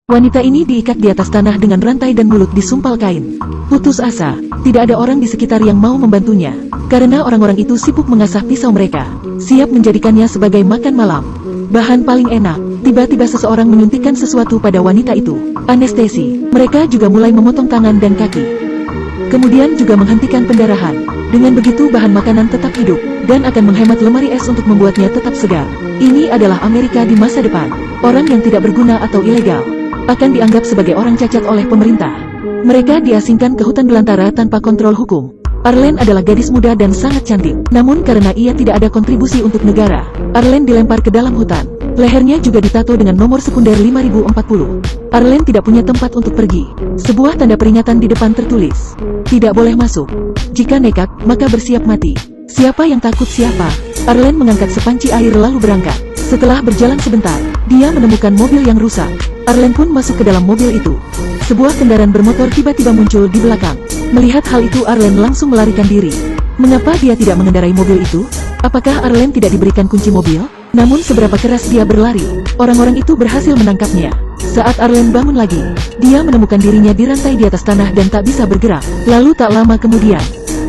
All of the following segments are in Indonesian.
Wanita ini diikat di atas tanah dengan rantai dan mulut disumpal kain. Putus asa, tidak ada orang di sekitar yang mau membantunya, karena orang-orang itu sibuk mengasah pisau mereka, siap menjadikannya sebagai makan malam. Bahan paling enak, tiba-tiba seseorang menyuntikkan sesuatu pada wanita itu. Anestesi, mereka juga mulai memotong tangan dan kaki. Kemudian juga menghentikan pendarahan. Dengan begitu bahan makanan tetap hidup, dan akan menghemat lemari es untuk membuatnya tetap segar. Ini adalah Amerika di masa depan. Orang yang tidak berguna atau ilegal akan dianggap sebagai orang cacat oleh pemerintah. Mereka diasingkan ke hutan belantara tanpa kontrol hukum. Arlene adalah gadis muda dan sangat cantik. Namun karena ia tidak ada kontribusi untuk negara, Arlene dilempar ke dalam hutan. Lehernya juga ditato dengan nomor sekunder 5040. Arlene tidak punya tempat untuk pergi. Sebuah tanda peringatan di depan tertulis, "Tidak boleh masuk. Jika nekat, maka bersiap mati." Siapa yang takut siapa? Arlene mengangkat sepanci air lalu berangkat. Setelah berjalan sebentar, dia menemukan mobil yang rusak. Arlene pun masuk ke dalam mobil itu. Sebuah kendaraan bermotor tiba-tiba muncul di belakang. Melihat hal itu, Arlene langsung melarikan diri. Mengapa dia tidak mengendarai mobil itu? Apakah Arlene tidak diberikan kunci mobil? Namun seberapa keras dia berlari, orang-orang itu berhasil menangkapnya. Saat Arlene bangun lagi, dia menemukan dirinya dirantai di atas tanah dan tak bisa bergerak. Lalu tak lama kemudian,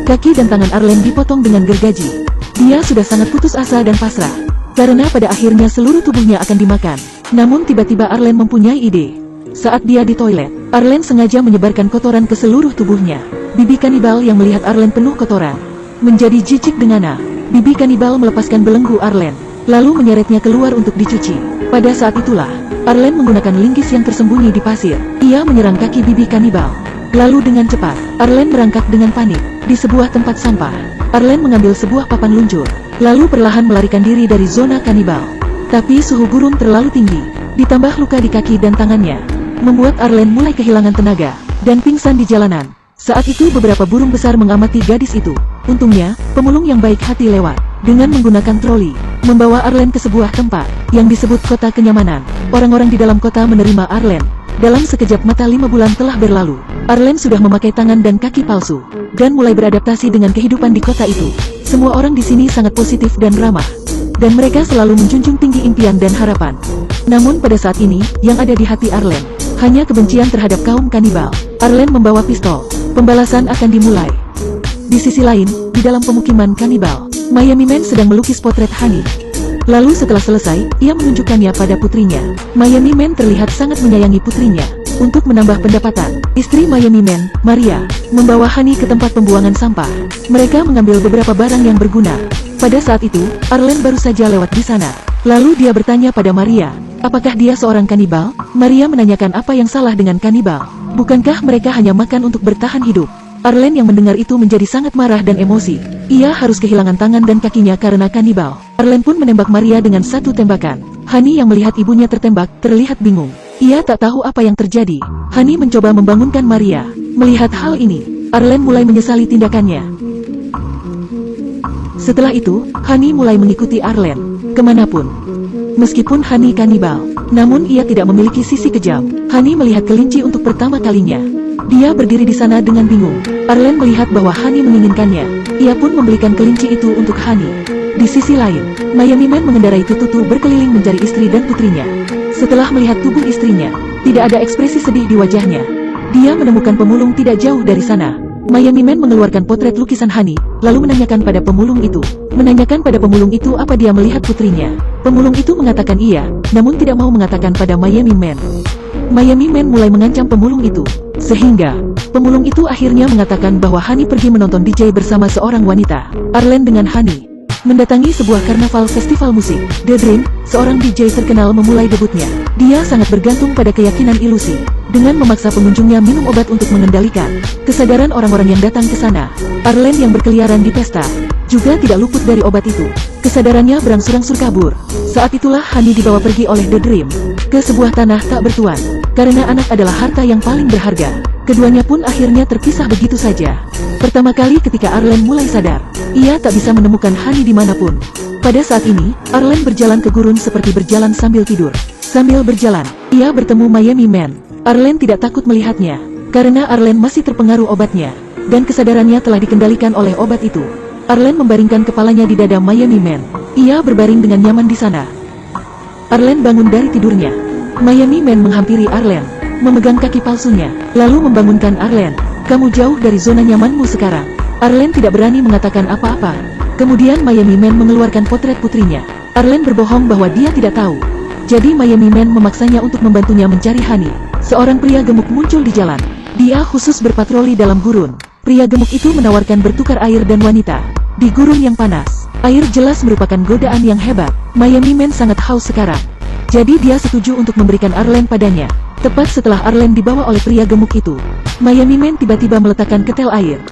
kaki dan tangan Arlene dipotong dengan gergaji. Dia sudah sangat putus asa dan pasrah, karena pada akhirnya seluruh tubuhnya akan dimakan. Namun tiba-tiba Arlene mempunyai ide. Saat dia di toilet, Arlene sengaja menyebarkan kotoran ke seluruh tubuhnya. Bibi kanibal yang melihat Arlene penuh kotoran menjadi jijik dengannya. Bibi kanibal melepaskan belenggu Arlene, lalu menyeretnya keluar untuk dicuci. Pada saat itulah, Arlene menggunakan linggis yang tersembunyi di pasir. Ia menyerang kaki bibi kanibal. Lalu dengan cepat, Arlene merangkak dengan panik. Di sebuah tempat sampah, Arlene mengambil sebuah papan luncur, lalu perlahan melarikan diri dari zona kanibal. Tapi suhu gurun terlalu tinggi, ditambah luka di kaki dan tangannya, membuat Arlene mulai kehilangan tenaga, dan pingsan di jalanan. Saat itu beberapa burung besar mengamati gadis itu. Untungnya, pemulung yang baik hati lewat, dengan menggunakan troli, membawa Arlene ke sebuah tempat, yang disebut kota kenyamanan. Orang-orang di dalam kota menerima Arlene. Dalam sekejap mata 5 bulan telah berlalu. Arlene sudah memakai tangan dan kaki palsu, dan mulai beradaptasi dengan kehidupan di kota itu. Semua orang di sini sangat positif dan ramah, dan mereka selalu menjunjung tinggi impian dan harapan. Namun pada saat ini, yang ada di hati Arlene, hanya kebencian terhadap kaum kanibal. Arlene membawa pistol. Pembalasan akan dimulai. Di sisi lain, di dalam pemukiman kanibal, Miami Man sedang melukis potret Honey. Lalu setelah selesai, ia menunjukkannya pada putrinya. Miami Man terlihat sangat menyayangi putrinya. Untuk menambah pendapatan, istri Miami Man, Maria, membawa Honey ke tempat pembuangan sampah. Mereka mengambil beberapa barang yang berguna. Pada saat itu, Arlene baru saja lewat di sana. Lalu dia bertanya pada Maria, apakah dia seorang kanibal? Maria menanyakan apa yang salah dengan kanibal. Bukankah mereka hanya makan untuk bertahan hidup? Arlene yang mendengar itu menjadi sangat marah dan emosi. Ia harus kehilangan tangan dan kakinya karena kanibal. Arlene pun menembak Maria dengan satu tembakan. Honey yang melihat ibunya tertembak, terlihat bingung. Ia tak tahu apa yang terjadi. Honey mencoba membangunkan Maria. Melihat hal ini, Arlene mulai menyesali tindakannya. Setelah itu, Honey mulai mengikuti Arlene kemanapun. Meskipun Honey kanibal, namun ia tidak memiliki sisi kejam. Honey melihat kelinci untuk pertama kalinya. Dia berdiri di sana dengan bingung. Arlene melihat bahwa Honey menginginkannya. Ia pun membelikan kelinci itu untuk Honey. Di sisi lain, Miami Man mengendarai tutu berkeliling mencari istri dan putrinya. Setelah melihat tubuh istrinya, tidak ada ekspresi sedih di wajahnya. Dia menemukan pemulung tidak jauh dari sana. Miami Man mengeluarkan potret lukisan Honey, lalu menanyakan pada pemulung itu. Apa dia melihat putrinya. Pemulung itu mengatakan iya, namun tidak mau mengatakan pada Miami Man. Miami Man mulai mengancam pemulung itu, sehingga pemulung itu akhirnya mengatakan bahwa Honey pergi menonton DJ bersama seorang wanita. Arlene dengan Honey mendatangi sebuah karnaval festival musik. The Dream, seorang DJ terkenal memulai debutnya. Dia sangat bergantung pada keyakinan ilusi, dengan memaksa pengunjungnya minum obat untuk mengendalikan kesadaran orang-orang yang datang ke sana. Arlene yang berkeliaran di pesta juga tidak luput dari obat itu. Kesadarannya berangsur-angsur kabur. Saat itulah Honey dibawa pergi oleh The Dream ke sebuah tanah tak bertuan, karena anak adalah harta yang paling berharga. Keduanya pun akhirnya terpisah begitu saja. Pertama kali ketika Arlene mulai sadar, ia tak bisa menemukan Honey dimanapun. Pada saat ini, Arlene berjalan ke gurun seperti berjalan sambil tidur. Sambil berjalan, ia bertemu Miami Man. Arlene tidak takut melihatnya, karena Arlene masih terpengaruh obatnya, dan kesadarannya telah dikendalikan oleh obat itu. Arlene membaringkan kepalanya di dada Miami Man. Ia berbaring dengan nyaman di sana. Arlene bangun dari tidurnya. Miami Man menghampiri Arlen, memegang kaki palsunya, lalu membangunkan Arlen. Kamu jauh dari zona nyamanmu sekarang. Arlen tidak berani mengatakan apa-apa. Kemudian Miami Man mengeluarkan potret putrinya. Arlen berbohong bahwa dia tidak tahu. Jadi Miami Man memaksanya untuk membantunya mencari Honey. Seorang pria gemuk muncul di jalan. Dia khusus berpatroli dalam gurun. Pria gemuk itu menawarkan bertukar air dan wanita. Di gurun yang panas, air jelas merupakan godaan yang hebat. Miami Man sangat haus sekarang. Jadi dia setuju untuk memberikan Arlen padanya. Tepat setelah Arlen dibawa oleh pria gemuk itu, Miami Man tiba-tiba meletakkan ketel air.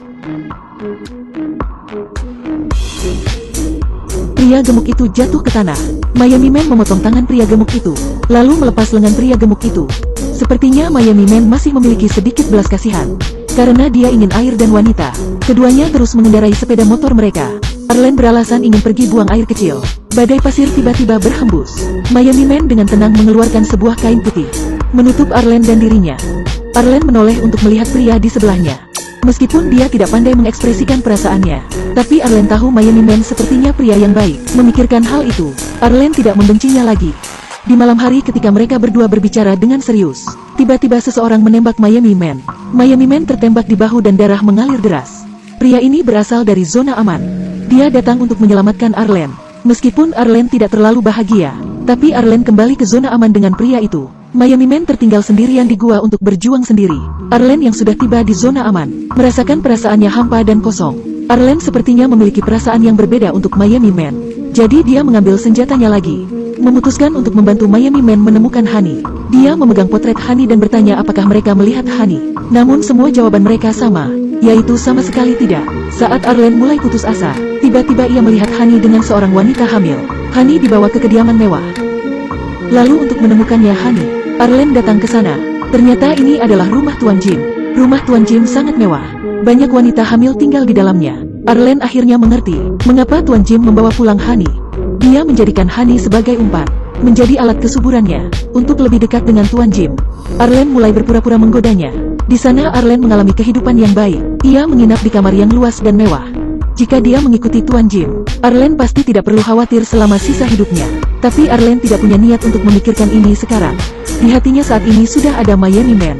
Pria gemuk itu jatuh ke tanah. Miami Man memotong tangan pria gemuk itu, lalu melepas lengan pria gemuk itu. Sepertinya Miami Man masih memiliki sedikit belas kasihan. Karena dia ingin air dan wanita, keduanya terus mengendarai sepeda motor mereka. Arlen beralasan ingin pergi buang air kecil. Badai pasir tiba-tiba berhembus. Miami Man dengan tenang mengeluarkan sebuah kain putih, menutup Arlen dan dirinya. Arlen menoleh untuk melihat pria di sebelahnya. Meskipun dia tidak pandai mengekspresikan perasaannya, tapi Arlen tahu Miami Man sepertinya pria yang baik. Memikirkan hal itu, Arlen tidak membencinya lagi. Di malam hari ketika mereka berdua berbicara dengan serius, tiba-tiba seseorang menembak Miami Man. Miami Man tertembak di bahu dan darah mengalir deras. Pria ini berasal dari zona aman. Dia datang untuk menyelamatkan Arlen. Meskipun Arlen tidak terlalu bahagia, tapi Arlen kembali ke zona aman dengan pria itu. Miami Man tertinggal sendirian di gua untuk berjuang sendiri. Arlen yang sudah tiba di zona aman, merasakan perasaannya hampa dan kosong. Arlen sepertinya memiliki perasaan yang berbeda untuk Miami Man. Jadi dia mengambil senjatanya lagi, memutuskan untuk membantu Miami Man menemukan Honey. Dia memegang potret Honey dan bertanya apakah mereka melihat Honey. Namun semua jawaban mereka sama, yaitu sama sekali tidak. Saat Arlen mulai putus asa, tiba-tiba ia melihat Honey dengan seorang wanita hamil. Honey dibawa ke kediaman mewah. Lalu untuk menemukannya Honey, Arlen datang ke sana. Ternyata ini adalah rumah Tuan Jim. Rumah Tuan Jim sangat mewah. Banyak wanita hamil tinggal di dalamnya. Arlen akhirnya mengerti mengapa Tuan Jim membawa pulang Honey. Dia menjadikan Honey sebagai umpan, menjadi alat kesuburannya, untuk lebih dekat dengan Tuan Jim. Arlen mulai berpura-pura menggodanya. Di sana Arlen mengalami kehidupan yang baik. Ia menginap di kamar yang luas dan mewah. Jika dia mengikuti Tuan Jim, Arlen pasti tidak perlu khawatir selama sisa hidupnya. Tapi Arlen tidak punya niat untuk memikirkan ini sekarang. Di hatinya saat ini sudah ada Miami Man.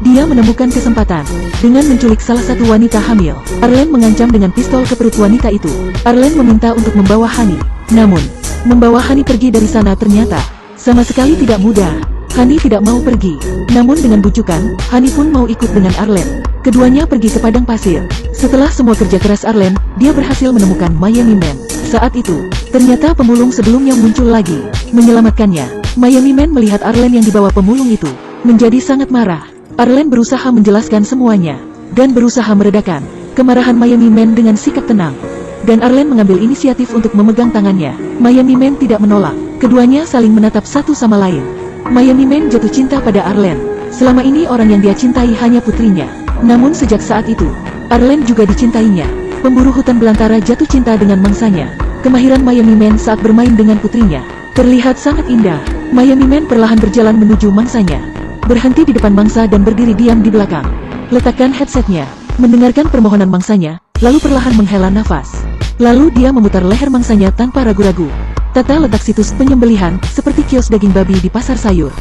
Dia menemukan kesempatan dengan menculik salah satu wanita hamil. Arlen mengancam dengan pistol ke perut wanita itu. Arlen meminta untuk membawa Honey. Namun, membawa Honey pergi dari sana ternyata sama sekali tidak mudah. Honey tidak mau pergi. Namun dengan bujukan, Honey pun mau ikut dengan Arlen. Keduanya pergi ke padang pasir. Setelah semua kerja keras Arlen, dia berhasil menemukan Miami Man. Saat itu, ternyata pemulung sebelumnya muncul lagi, menyelamatkannya. Miami Man melihat Arlen yang dibawa pemulung itu, menjadi sangat marah. Arlen berusaha menjelaskan semuanya, dan berusaha meredakan kemarahan Miami Man dengan sikap tenang. Dan Arlen mengambil inisiatif untuk memegang tangannya. Miami Man tidak menolak. Keduanya saling menatap satu sama lain. Miami Man jatuh cinta pada Arlen. Selama ini orang yang dia cintai hanya putrinya. Namun sejak saat itu, Arlen juga dicintainya. Pemburu hutan belantara jatuh cinta dengan mangsanya. Kemahiran Miami Man saat bermain dengan putrinya terlihat sangat indah. Miami Man perlahan berjalan menuju mangsanya. Berhenti di depan mangsa dan berdiri diam di belakang. Letakkan headsetnya, mendengarkan permohonan mangsanya, lalu perlahan menghela nafas. Lalu dia memutar leher mangsanya tanpa ragu-ragu. Tata letak situs penyembelihan, seperti kios daging babi di pasar sayur.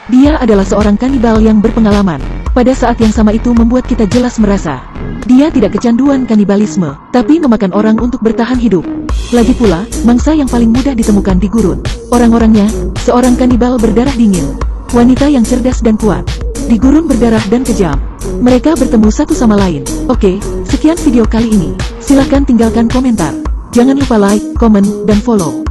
Dia adalah seorang kanibal yang berpengalaman. Pada saat yang sama itu membuat kita jelas merasa, dia tidak kecanduan kanibalisme, tapi memakan orang untuk bertahan hidup. Lagi pula, mangsa yang paling mudah ditemukan di gurun. Orang-orangnya, seorang kanibal berdarah dingin, wanita yang cerdas dan kuat, di gurun berdarah dan kejam. Mereka bertemu satu sama lain. Oke, sekian video kali ini. Silahkan tinggalkan komentar. Jangan lupa like, komen, dan follow.